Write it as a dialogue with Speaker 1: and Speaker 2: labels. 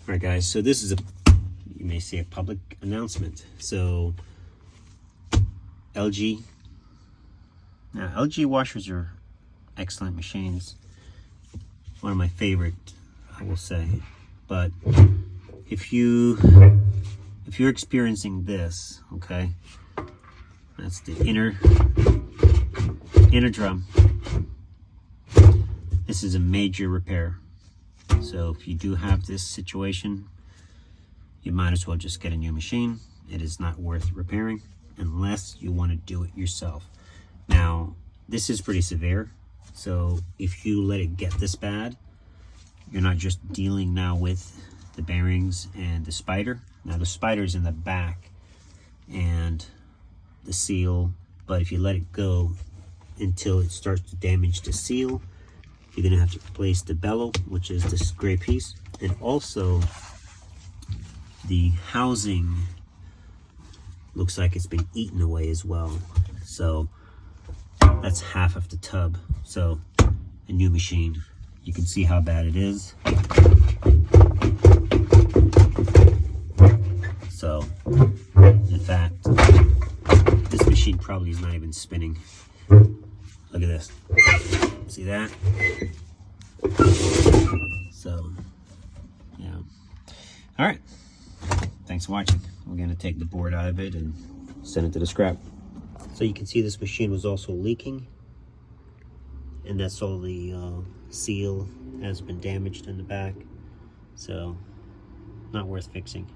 Speaker 1: Alright guys, so this is you may say a public announcement. So LG, now LG washers are excellent machines. One of my favorite, I will say. But if you're experiencing this, okay, that's the inner drum. This is a major repair. So if you do have this situation, you might as well just get a new machine. It is not worth repairing unless you want to do it yourself. Now, this is pretty severe. So if you let it get this bad, you're not just dealing now with the bearings and the spider. Now the spider's in the back and the seal, but if you let it go until it starts to damage the seal, you're gonna have to replace the bellow, which is this gray piece, and also the housing looks like it's been eaten away as well. So that's half of the tub. So a new machine. You can see how bad it is. So, in fact, this machine probably is not even spinning. Look at this. See that? So, yeah. All right. Thanks for watching. We're going to take the board out of it and send it to the scrap. So you can see this machine was also leaking. And that's all the seal has been damaged in the back. So, not worth fixing.